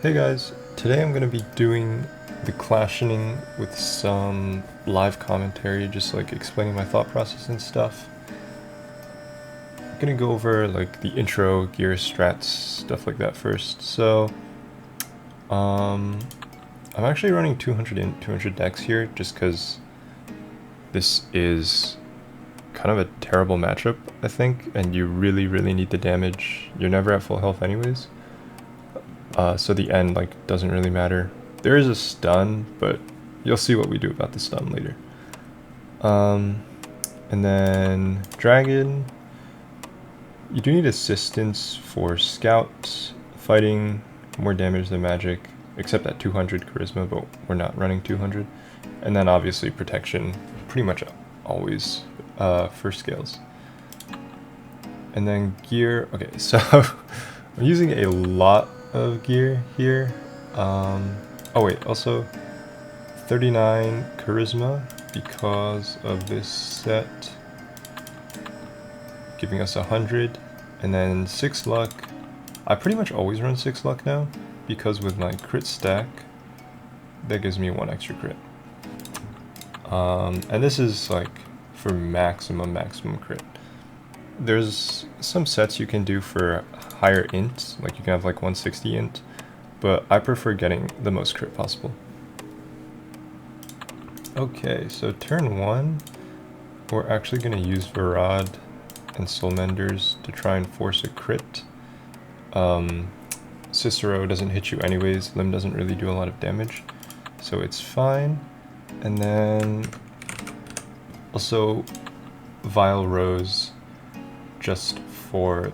Hey guys, today I'm going to be doing the Clashening with some live commentary, just like explaining my thought process and stuff. I'm going to go over like the intro, gear, strats, stuff like that first. So, I'm actually running 200 in 200 decks here just because this is kind of a terrible matchup, I think, and you really need the damage. You're never at full health anyways. So the end like doesn't really matter. There is a stun, but you'll see what we do about the stun later. And then dragon. You do need assistance for scouts, fighting, more damage than magic, except at 200 charisma, but we're not running 200. And then obviously protection, pretty much always for scales. And then gear. Okay, so I'm using a lot of gear here. Oh wait, also 39 charisma because of this set, giving us 100, and then 6 luck. I pretty much always run 6 luck now because with my crit stack, that gives me 1 extra crit. And this is like for maximum crit. There's some sets you can do for higher int, like you can have like 160 int, but I prefer getting the most crit possible. Okay, so turn 1, we're actually going to use Varad and Soulmenders to try and force a crit. Cicero doesn't hit you anyways, Limb doesn't really do a lot of damage, so it's fine. And then also Vile Rose just for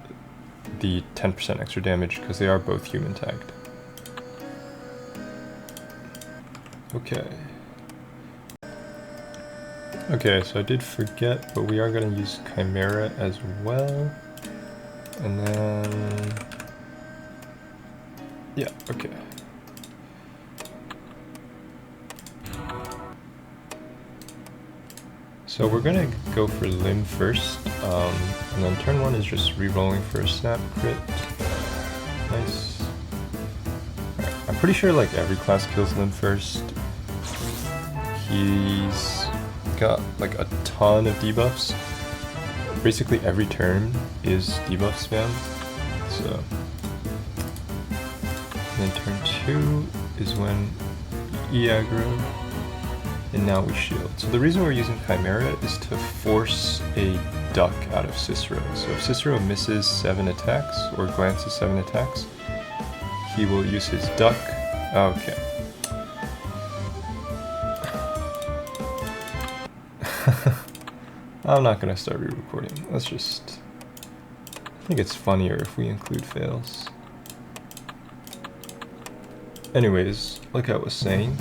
the 10% extra damage because they are both human tagged. Okay, so I did forget, but we are going to use Chimera as well. And then, yeah, okay. So we're going to go for Limb first, and then turn 1 is just re-rolling for a snap crit. Nice. Right. I'm pretty sure like every class kills Limb first. He's got like a ton of debuffs. Basically every turn is debuff spam. So, and then turn 2 is when E-aggro. And now we shield. So the reason we're using Chimera is to force a duck out of Cicero. So if Cicero misses 7 attacks, or glances 7 attacks, he will use his duck. Okay. I'm not gonna start re-recording. Let's just... I think it's funnier if we include fails. Anyways, like I was saying,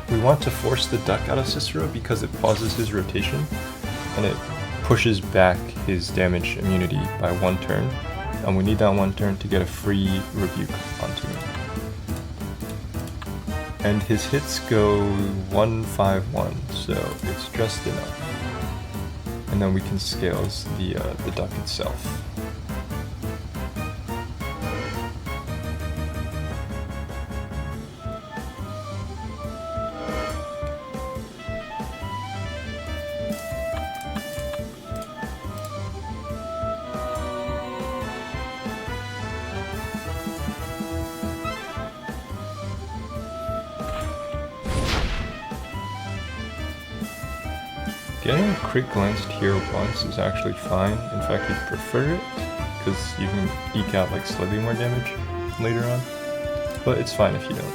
we want to force the duck out of Cicero because it pauses his rotation and it pushes back his damage immunity by 1 turn, and we need that 1 turn to get a free rebuke onto him. And his hits go 1-5-1, so it's just enough. And then we can scale the duck itself. Getting crit glanced here once is actually fine. In fact, you'd prefer it, because you can eke out like slightly more damage later on. But it's fine if you don't.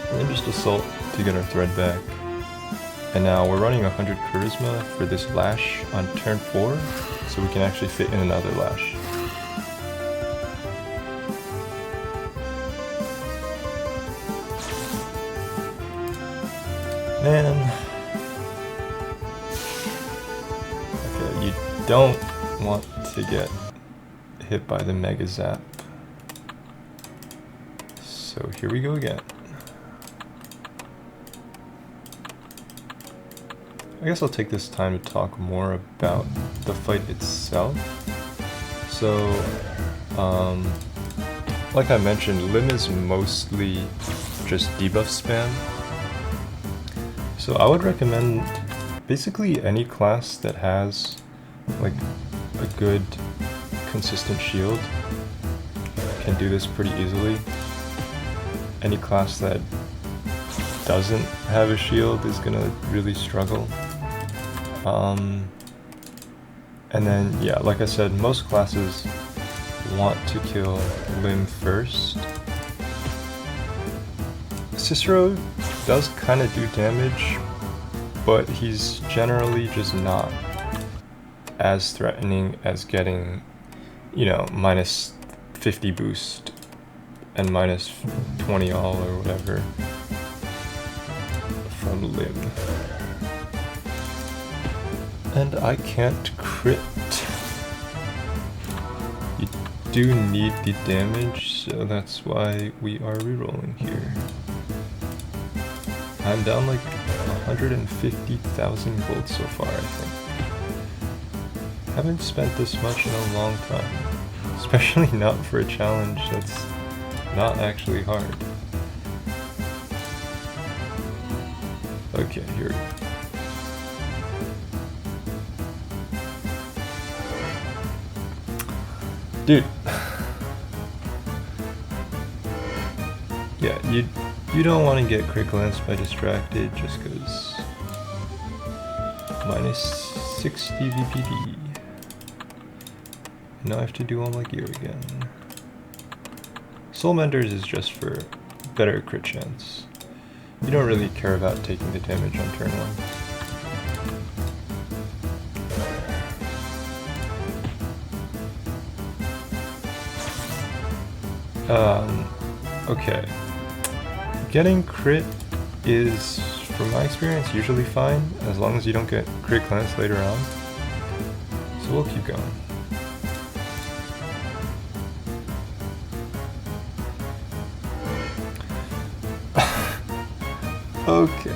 And then just assault to get our thread back. And now we're running 100 charisma for this lash on turn 4, so we can actually fit in another lash. Man. You don't want to get hit by the Mega Zap. So here we go again. guess I'll take this time to talk more about the fight itself. So, like I mentioned, Lim is mostly just debuff spam. So I would recommend basically any class that has like a good consistent shield can do this pretty easily. Any class that doesn't have a shield is gonna really struggle. And then yeah, like I said, most classes want to kill Lim first. Cicero does kind of do damage, but he's generally just not as threatening as getting, you know, minus 50 boost and minus 20 all or whatever from Lim. And I can't crit. You do need the damage, so that's why we are rerolling here. I'm down like 150,000 gold so far, I think. Haven't spent this much in a long time. Especially not for a challenge that's not actually hard. Okay, here we go. Dude. Yeah, you don't want to get crit glanced by distracted just because minus 60 VPD. Now I have to do all my gear again. Soul Menders is just for better crit chance. You don't really care about taking the damage on turn 1. Okay. Getting crit is, from my experience, usually fine, as long as you don't get crit glance later on. So we'll keep going. Okay.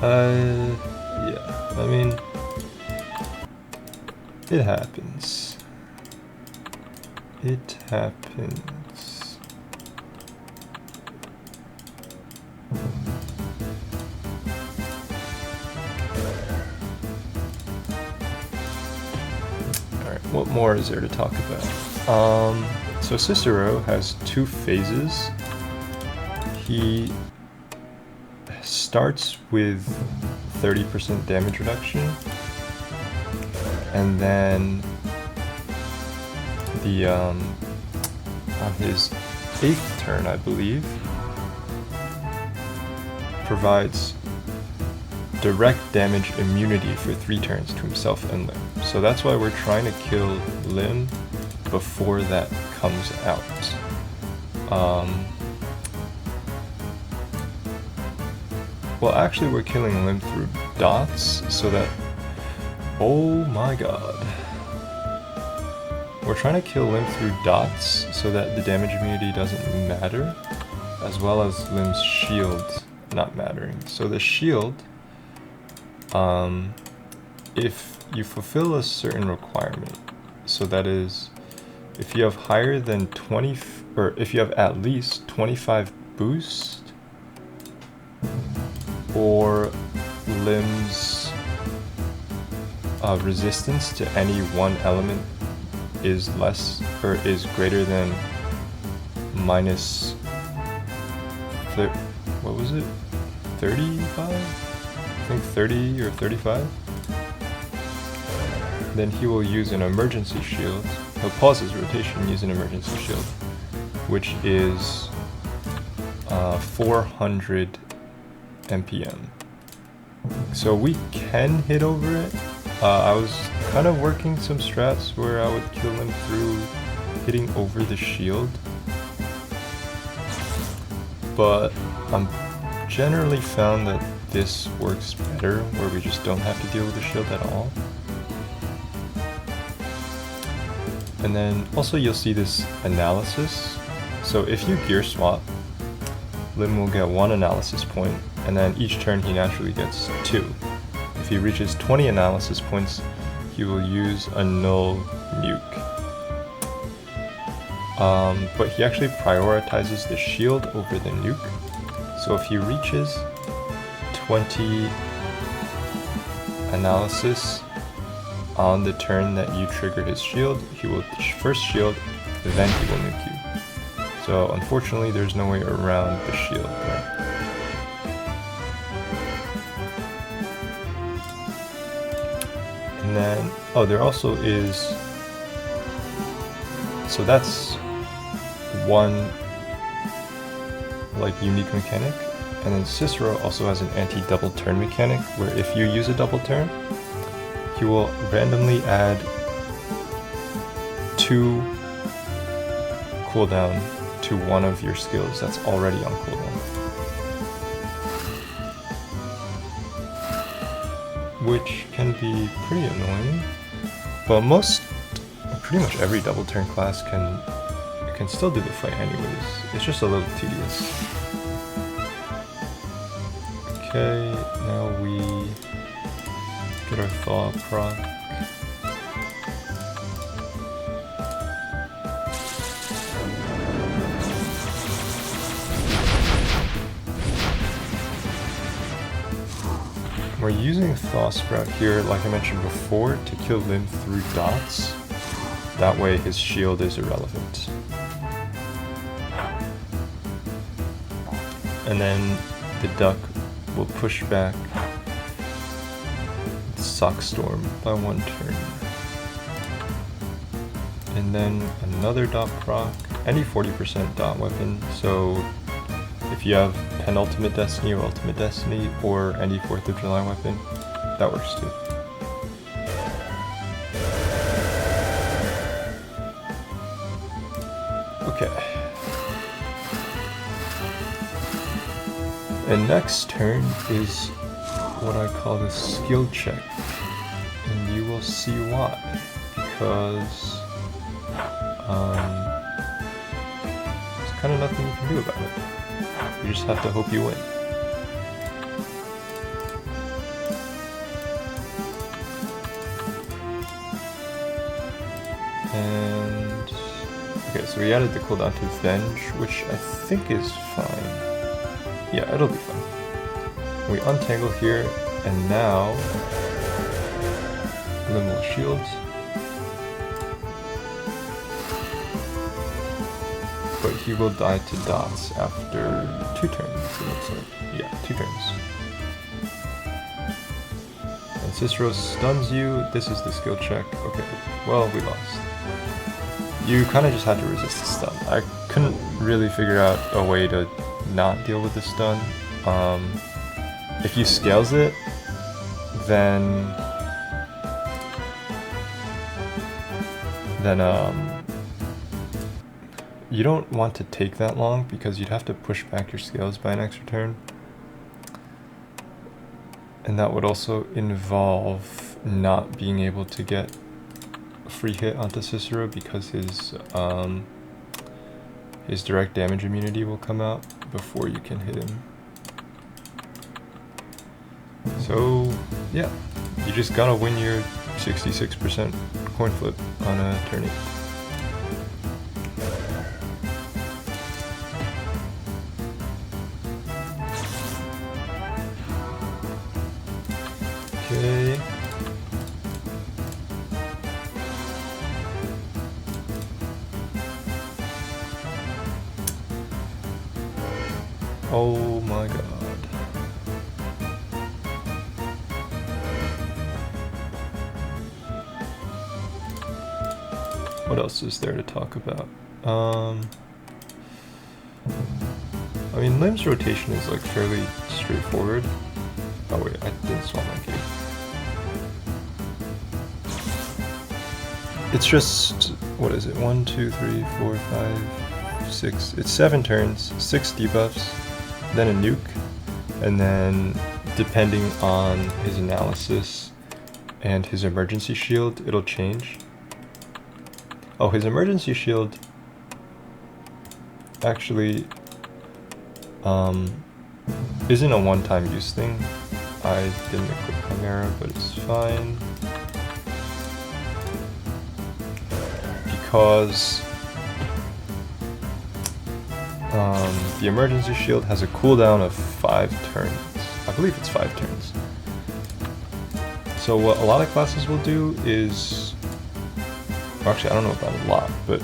Yeah, I mean, it happens. It happens. Alright, what more is there to talk about? So Cicero has 2 phases. He starts with 30% damage reduction, and then on his 8th turn, I believe, provides direct damage immunity for 3 turns to himself and Lim. So that's why we're trying to kill Lim before that comes out. Well, actually we're killing Lim through dots, so that... Oh my god. We're trying to kill Lim through dots so that the damage immunity doesn't matter, as well as Lim's shield not mattering. So the shield, if you fulfill a certain requirement, so that is, if you have higher than 20, or if you have at least 25 boost, or Lim's resistance to any one element is less, or is greater than minus, what was it? 35? I think 30 or 35. Then he will use an emergency shield. He'll pause his rotation and use an emergency shield, which is 400 MPM. So we can hit over it. I was kind of working some strats where I would kill him through hitting over the shield, but I'm generally found that this works better where we just don't have to deal with the shield at all. And then also you'll see this analysis. So if you gear swap, Lim will get 1 analysis point, and then each turn he naturally gets 2. If he reaches 20 analysis points, he will use a null nuke. But he actually prioritizes the shield over the nuke. So if he reaches 20 analysis on the turn that you trigger his shield, he will first shield, then he will nuke you. So unfortunately there's no way around the shield there. And then, oh, there also is, so that's one like unique mechanic. And then Cicero also has an anti-double turn mechanic, where if you use a double turn, he will randomly add 2 cooldown to one of your skills that's already on cooldown. Which can be pretty annoying, but pretty much every double turn class can still do the fight anyways. It's just a little tedious. Okay, now we get our thaw proc. We're using Thaw Sprout here, like I mentioned before, to kill Lim through dots. That way his shield is irrelevant. And then the duck will push back Sockstorm by 1 turn. And then another dot proc, any 40% dot weapon, so if you have Penultimate Destiny or Ultimate Destiny or any 4th of July weapon, that works too. Okay. And next turn is what I call the skill check. And you will see why. Because there's kind of nothing you can do about it. You just have to hope you win. And okay, so we added the cooldown to Venge, which I think is fine. Yeah, it'll be fine. We untangle here, and now Lim will shield. But he will die to dots after 2 turns, it looks like. Yeah, 2 turns. And Cicero stuns you. This is the skill check. Okay, well, we lost. You kind of just had to resist the stun. I couldn't really figure out a way to not deal with the stun. If you scales it, then you don't want to take that long because you'd have to push back your scales by an extra turn. And that would also involve not being able to get a free hit onto Cicero because his direct damage immunity will come out before you can hit him. So yeah, you just gotta win your 66% coin flip on a turn 8. Okay. Oh my god. What else is there to talk about? I mean, Lim's rotation is like fairly straightforward. Oh wait, I didn't swap my key. It's just, what is it? 1, 2, 3, 4, 5, 6. It's 7 turns, 6 debuffs, then a nuke, and then depending on his analysis and his emergency shield, it'll change. Oh, his emergency shield actually isn't a one-time use thing. I didn't equip Chimera, but it's fine. Because the emergency shield has a cooldown of 5 turns. I believe it's 5 turns. So what a lot of classes will do is, well, actually I don't know about a lot, but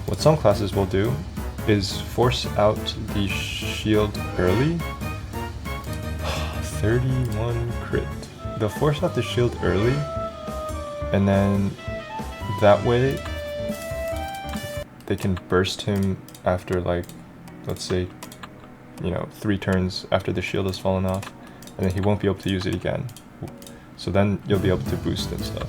what some classes will do is force out the shield early. 31 crit. They'll force out the shield early, and then that way they can burst him after, like, let's say, you know, 3 turns after the shield has fallen off, and then he won't be able to use it again. So then you'll be able to boost and stuff.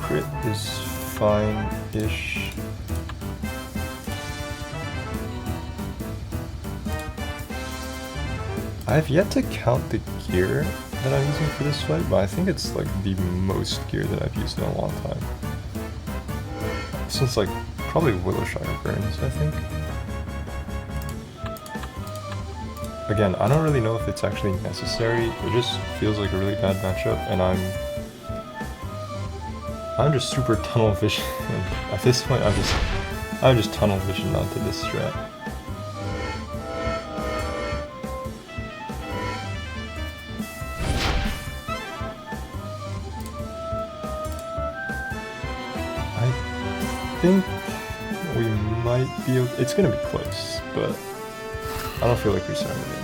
Crit is fine-ish. I've yet to count the gear that I'm using for this fight, but I think it's like the most gear that I've used in a long time. Since like probably Willowshire Burns, I think. Again, I don't really know if it's actually necessary. It just feels like a really bad matchup, and I'm just super tunnel vision. At this point, I'm just tunnel vision onto this strat. I think we might be. It's gonna be close, but I don't feel like restarting again.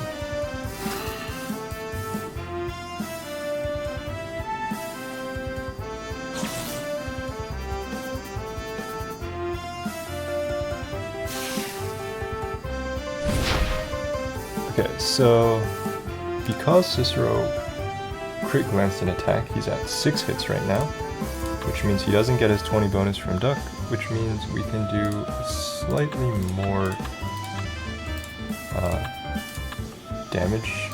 Okay, so because Cicero crit glanced an attack, he's at 6 hits right now, which means he doesn't get his 20 bonus from Duck, which means we can do a slightly more damage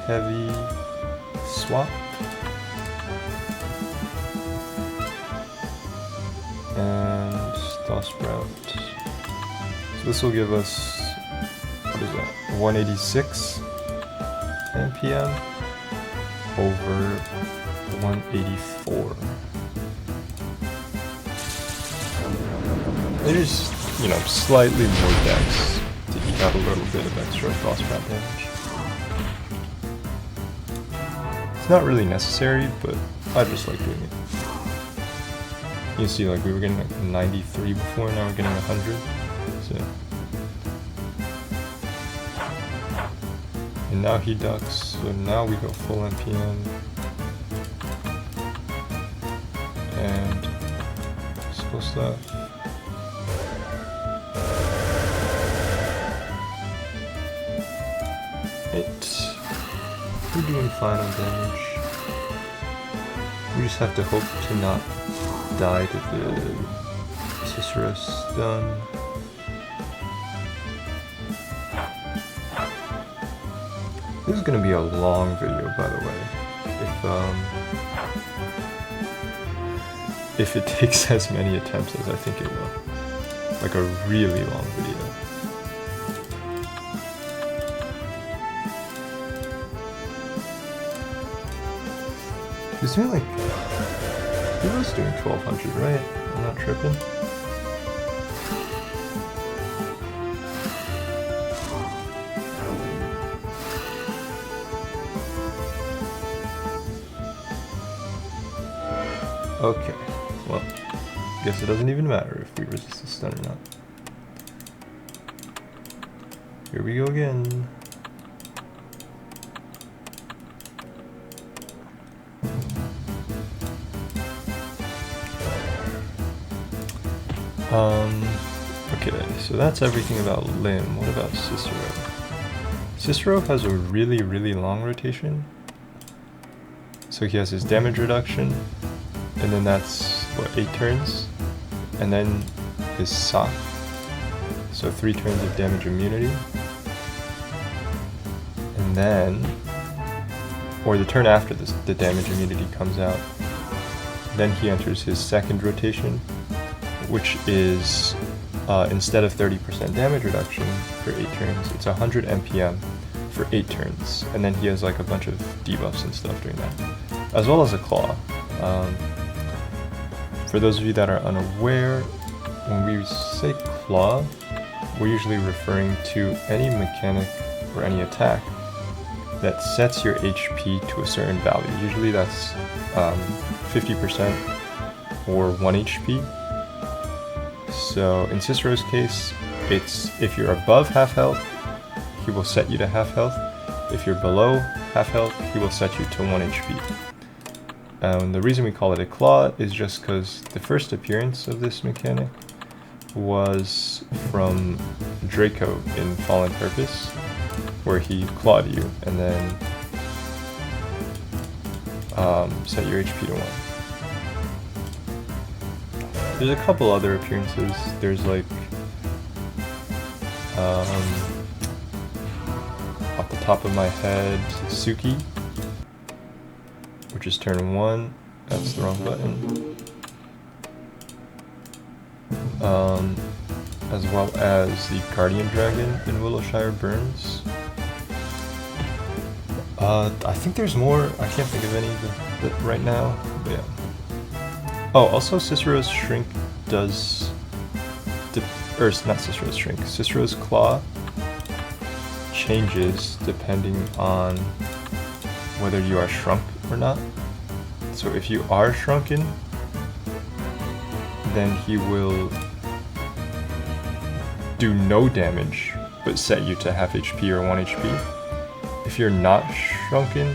heavy swap. And Star Sprout. So this will give us, what is that, 186 NPM over 184. There's, you know, slightly more dex to eke out a little bit of extra Frost Sprout damage. It's not really necessary, but I just like doing it. You see, like, we were getting like 93 before, now we're getting 100. So. And now he ducks, so now we go full NPM. And skill stuff. We're doing fine on damage. We just have to hope to not die to the Cicero stun. This is gonna be a long video, by the way. If it takes as many attempts as I think it will. Like a really long video. He's doing like, he was doing 1200, right? I'm not tripping. Okay, well, guess it doesn't even matter if we resist the stun or not. Here we go again. Okay, so that's everything about Lim. What about Cicero? Cicero has a really, really long rotation. So he has his damage reduction, and then that's, what, 8 turns? And then his sock. So 3 turns of damage immunity. And then, or the turn after this, the damage immunity comes out. Then he enters his second rotation, which is instead of 30% damage reduction for 8 turns, it's 100 MPM for 8 turns. And then he has like a bunch of debuffs and stuff during that, as well as a claw. For those of you that are unaware, when we say claw, we're usually referring to any mechanic or any attack that sets your HP to a certain value. Usually that's 50% or 1 HP. So in Cicero's case, it's if you're above half health, he will set you to half health. If you're below half health, he will set you to 1 HP. The reason we call it a claw is just because the first appearance of this mechanic was from Draco in Fallen Purpose, where he clawed you and then set your HP to 1. There's a couple other appearances. There's like off the top of my head, Suki, which is turn 1. That's the wrong button. As well as the Guardian Dragon in Willowshire Burns. I think there's more. I can't think of any right now. But yeah. Oh, also Cicero's Shrink does, or not Cicero's Shrink, Cicero's Claw changes depending on whether you are shrunk or not. So if you are shrunken, then he will do no damage, but set you to half HP or 1 HP. If you're not shrunken,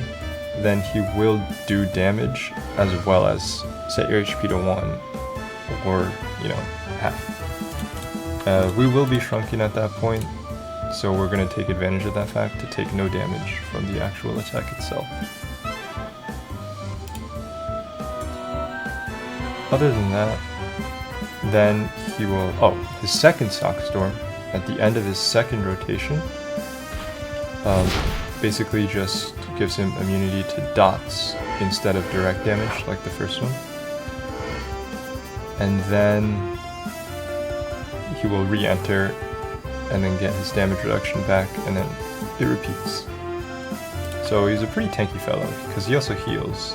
then he will do damage as well as set your HP to 1 or, you know, half. We will be shrunken at that point, so we're going to take advantage of that fact to take no damage from the actual attack itself. Other than that, then he will, his second Sock Storm, at the end of his second rotation, basically just gives him immunity to dots instead of direct damage like the first one. And then he will re-enter and then get his damage reduction back, and then it repeats. So he's a pretty tanky fellow, because he also heals,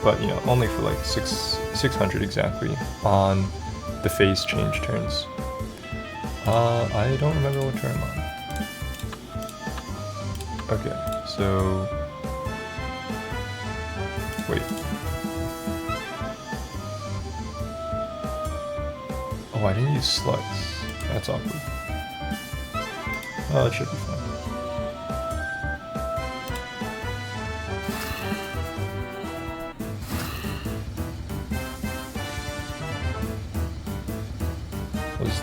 but you know, only for like 600 exactly on the phase change turns. I don't remember what turn I'm on. Okay, so wait. Oh, I didn't use slugs. That's awkward. Oh, it should be fine. I was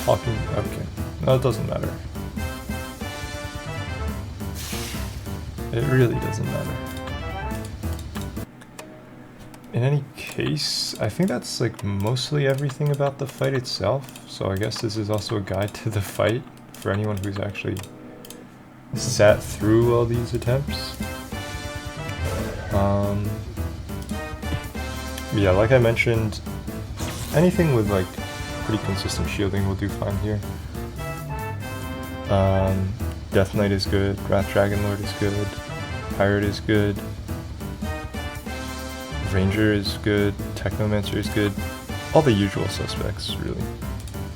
talking. Okay, no, it doesn't matter. It really doesn't matter. In any case, I think that's like mostly everything about the fight itself. So I guess this is also a guide to the fight for anyone who's actually sat through all these attempts. Yeah, like I mentioned, anything with like pretty consistent shielding will do fine here. Death Knight is good, Wrath Dragon Lord is good, Pirate is good, Ranger is good, Technomancer is good, all the usual suspects really.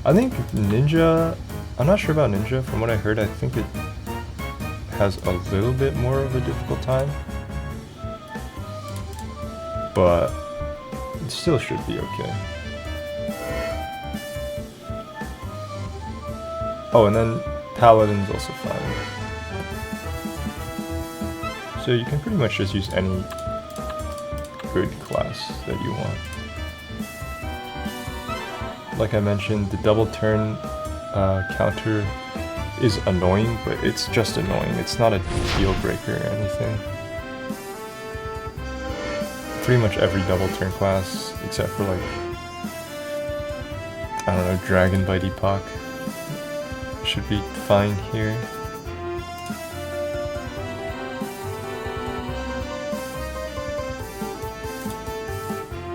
I think Ninja, I'm not sure about Ninja, from what I heard I think it has a little bit more of a difficult time, but it still should be okay. Oh, and then Paladin's also fine. So you can pretty much just use any good class that you want. Like I mentioned, the double turn counter is annoying, but it's just annoying. It's not a deal breaker or anything. Pretty much every double turn class, except for like, I don't know, Dragon Bite Epoch, should be fine here.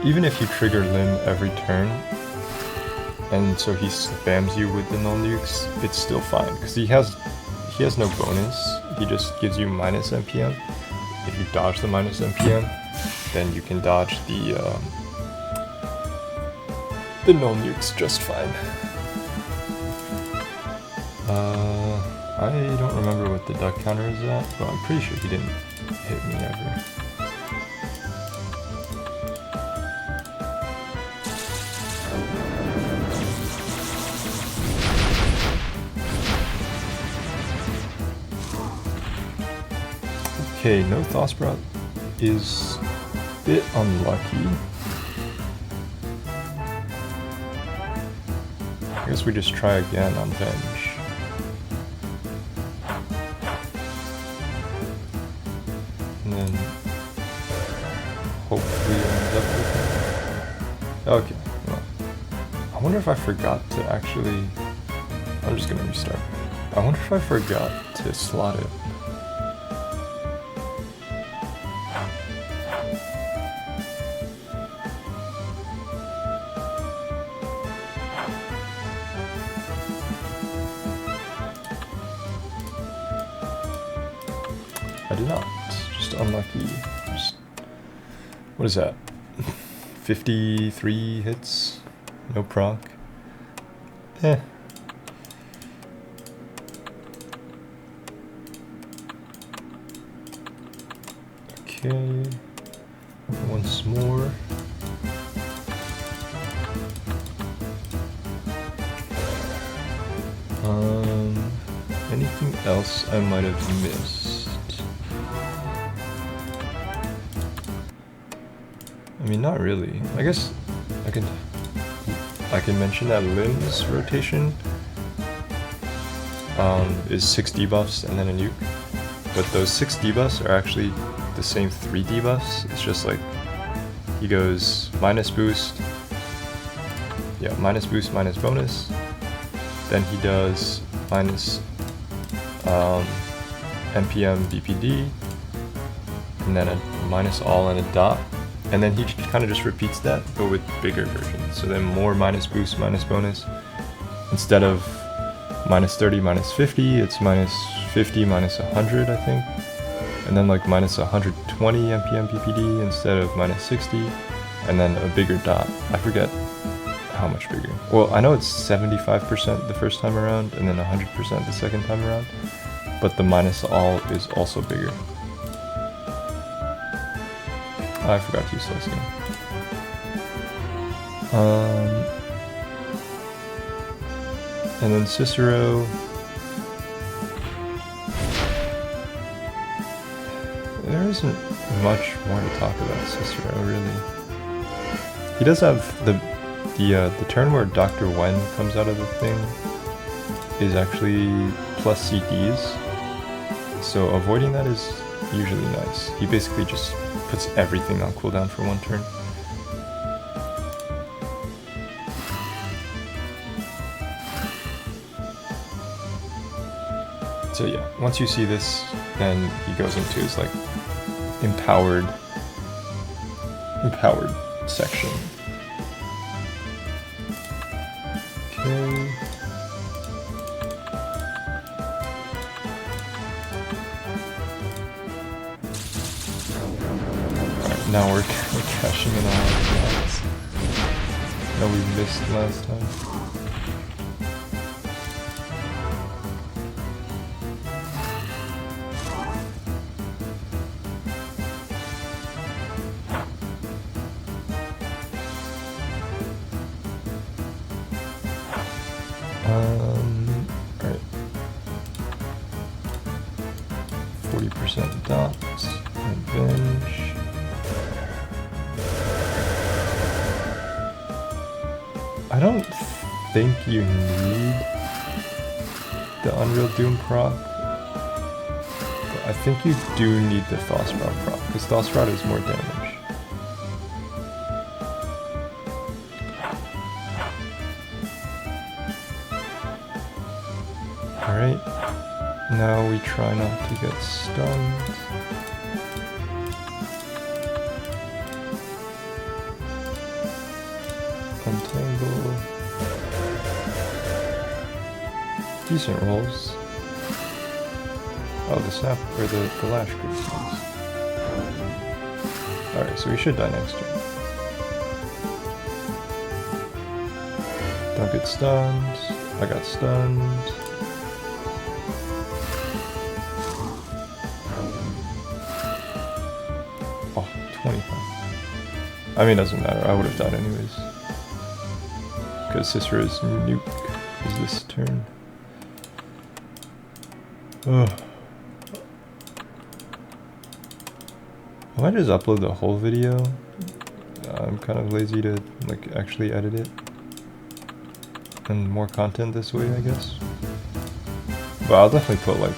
even if you trigger Lim every turn, and so he spams you with the null nukes, it's still fine, because he has no bonus, he just gives you minus NPM. If you dodge the minus NPM, then you can dodge the null nukes just fine. I don't remember what the duck counter is at, but I'm pretty sure he didn't hit me ever. Okay, no Thosprout is a bit unlucky. I guess we just try again on Venge. And then hopefully end up with him. Okay, well, I wonder if I forgot to actually... I'm just gonna restart. I wonder if I forgot to slot it. I did not. Just unlucky. Just, what is that? 53 hits? No proc? Eh. Okay. Once more. Anything else I might have missed? I mean, not really. I guess I can mention that Lim's rotation is 6 debuffs and then a nuke, but those 6 debuffs are actually the same 3 debuffs. It's just like he goes minus boost, yeah, minus boost, minus bonus. Then he does minus NPM BPD, and then a minus all and a dot. And then he kind of just repeats that, but with bigger versions. So then more minus boost, minus bonus. Instead of minus 30, minus 50, it's minus 50, minus 100, I think. And then like minus 120 NPM PPD instead of minus 60. And then a bigger dot. I forget how much bigger. Well, I know it's 75% the first time around, and then 100% the second time around. But the minus all is also bigger. I forgot to use slicing. And then Cicero. There isn't much more to talk about Cicero, really. He does have the turn where Dr. Wen comes out of the thing is actually plus CDs. So avoiding that is usually nice. He basically just puts everything on cooldown for 1 turn. So yeah, once you see this, then he goes into his like empowered section. Okay. Now we're cashing in all our slots that we missed last time. Alright. 40% dots and binge. I don't think you need the Unreal Doom proc, but I think you do need the Thosprout proc, because Thosprout is more damage. Alright, now we try not to get stunned. decent rolls. Oh, the snap, or the lash creates things. Alright, so we should die next turn. Don't get stunned. I got stunned. Oh, 25. I mean, it doesn't matter. I would have died anyways. Because Cicera's nuke is this turn. Ugh. I might just upload the whole video. I'm kind of lazy to like actually edit it. And more content this way, I guess. But I'll definitely put like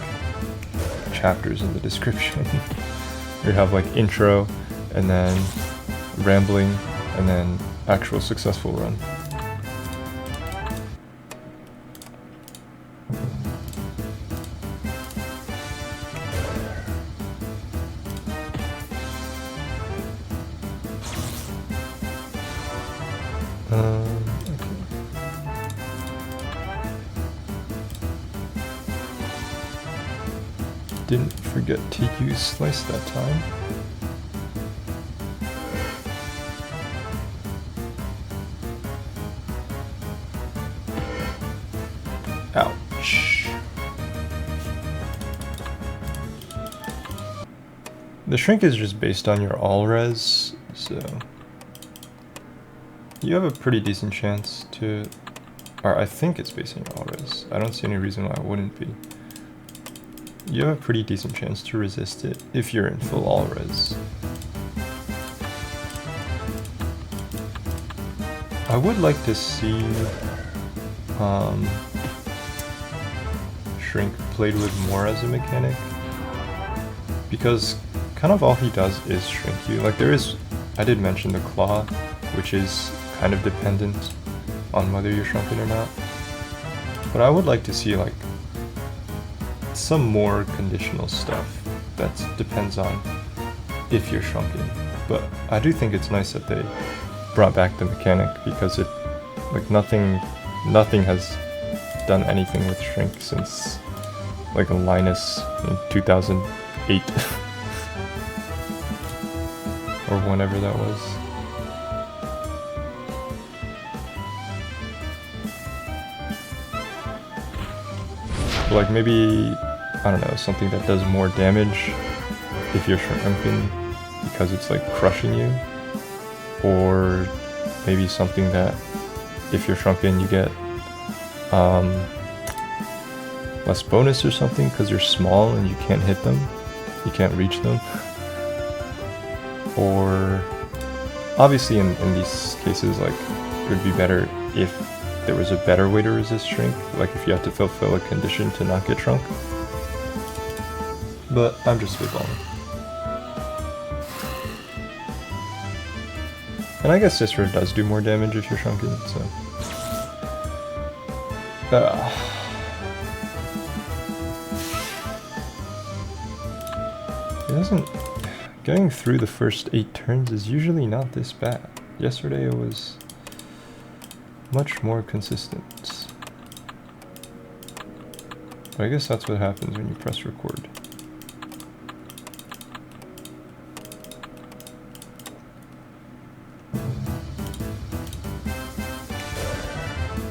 chapters in the description. We have like intro, and then rambling, and then actual successful run. Okay. Didn't forget to use slice that time. Ouch. The shrink is just based on your all res, so you have a pretty decent chance to, or I think it's based on your all res. I don't see any reason why it wouldn't be. You have a pretty decent chance to resist it if you're in full all res. I would like to see Shrink played with more as a mechanic, because kind of all he does is shrink you. Like there is, I did mention the claw, which is kind of dependent on whether you're shrunken or not. But I would like to see like some more conditional stuff that depends on if you're shrunken. But I do think it's nice that they brought back the mechanic, because it, like nothing has done anything with shrink since like a Linus in 2008 or whenever that was. Like maybe, I don't know, something that does more damage if you're shrunken because it's like crushing you, or maybe something that if you're shrunken you get less bonus or something because you're small and you can't hit them, you can't reach them. Or obviously in these cases, like it would be better if there was a better way to resist shrink, like if you have to fulfill a condition to not get shrunk. But I'm just spitballing. And I guess Cicera does do more damage if you're shrunken, so. It doesn't. Getting through the first 8 turns is usually not this bad. Yesterday it was much more consistent. But I guess that's what happens when you press record.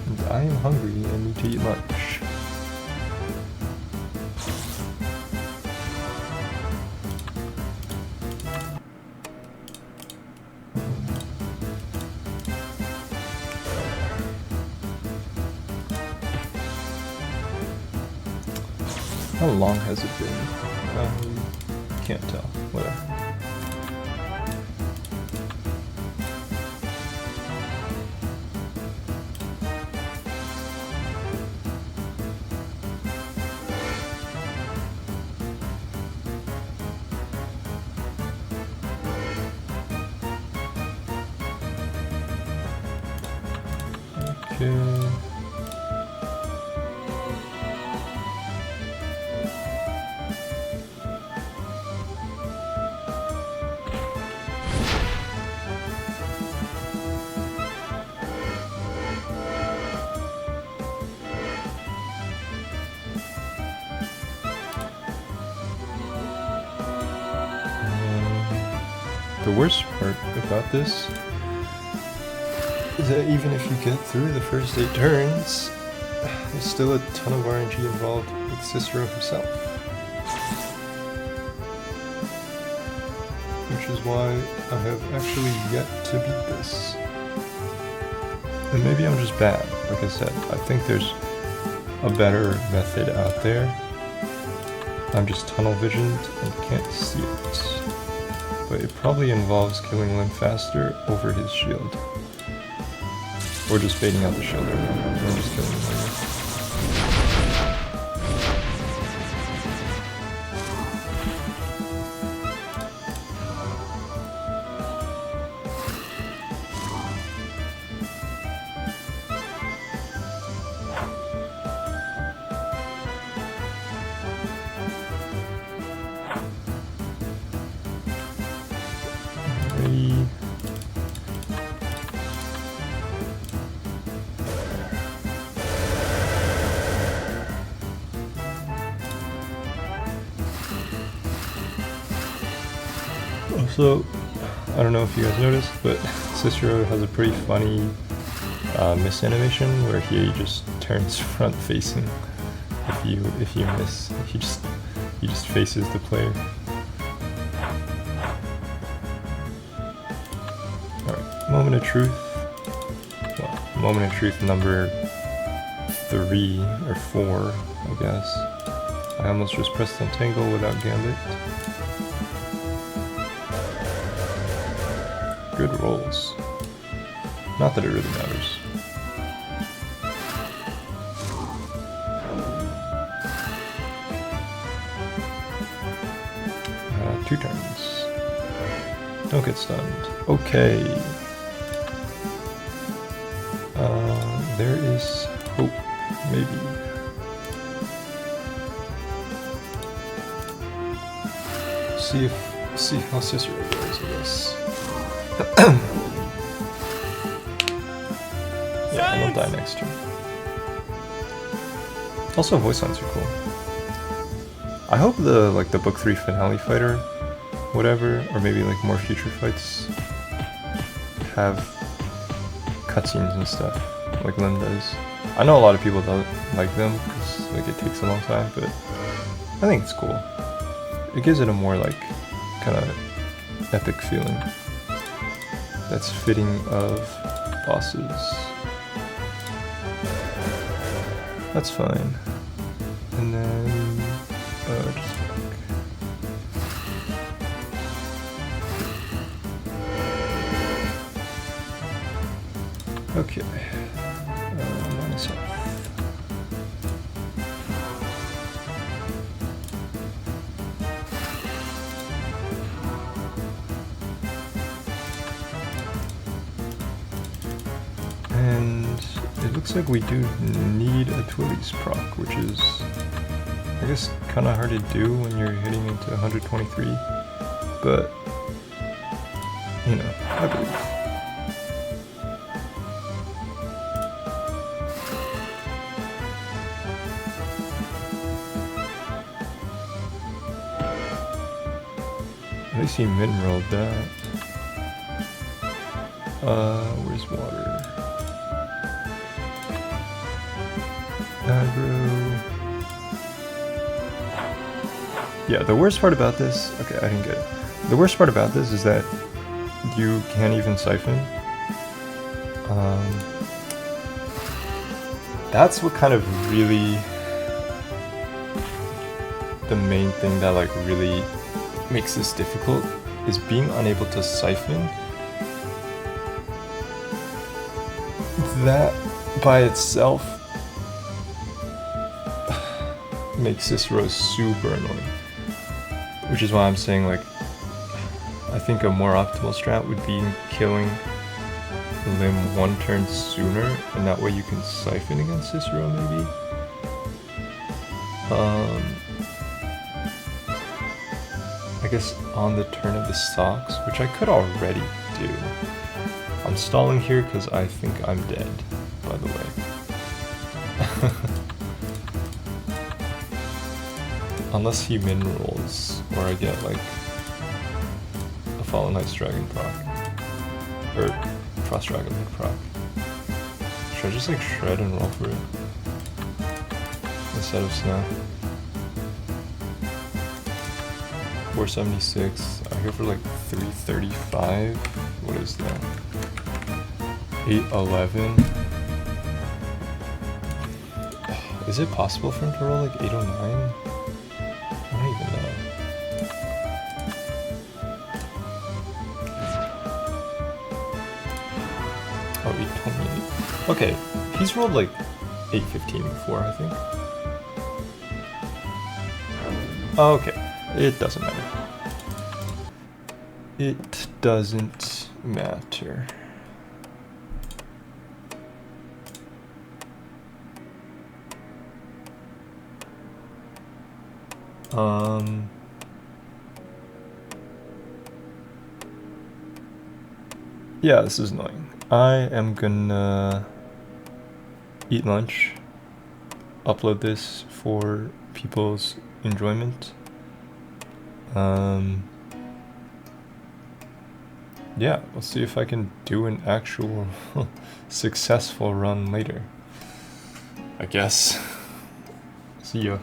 And I am hungry and need to eat lunch. How long has it been? Can't tell. Whatever. Okay. the worst part about this is that even if you get through the first 8 turns, there's still a ton of RNG involved with Cicero himself. Which is why I have actually yet to beat this. And maybe I'm just bad, like I said. I think there's a better method out there. I'm just tunnel visioned and can't see it. But it probably involves killing Lim faster over his shield. Or just baiting out the shield and just killing him later. Also, I don't know if you guys noticed, but Cicero has a pretty funny miss animation where he just turns front facing if you miss. He just faces the player. Alright, moment of truth. Well, moment of truth number 3 or 4, I guess. I almost just pressed Untangle without Gambit. Good rolls. Not that it really matters. 2 turns. Don't get stunned. Okay. There is hope, maybe. See how Cicero goes, I guess. Yeah, and I'll die next turn. Also, voice lines are cool. I hope the book 3 finale fighter, whatever, or maybe like more future fights have cutscenes and stuff, like Lim does. I know a lot of people don't like them because like it takes a long time, but I think it's cool. It gives it a more like kind of epic feeling that's fitting of bosses. That's fine. And then just okay. Minus health. And it looks like we do need a Twilly's proc, which is, I guess, kind of hard to do when you're hitting into 123, but, you know, I believe. At least he min-rolled that. Where's water? Aggro. Yeah, the worst part about this... Okay, I didn't get it. The worst part about this is that you can't even siphon. That's what kind of really... The main thing that like really makes this difficult is being unable to siphon. That by itself makes Cicero super annoying. Which is why I'm saying, like, I think a more optimal strat would be killing Lim 1 turn sooner, and that way you can siphon against Cicero maybe. I guess on the turn of the socks, which I could already do. I'm stalling here because I think I'm dead, by the way. Unless he min rolls, or I get like a Fallen Knight's Dragon proc. Or Frost Dragon proc. Should I just like shred and roll for it? Instead of snow. 476. I go for like 335. What is that? 811. Is it possible for him to roll like 809? I don't even know. Oh, 828. Okay, he's rolled like 815 before, I think. Okay, it doesn't matter. It doesn't matter. Yeah, this is annoying. I am gonna eat lunch, upload this for people's enjoyment. Yeah, let's see if I can do an actual successful run later. I guess. See ya.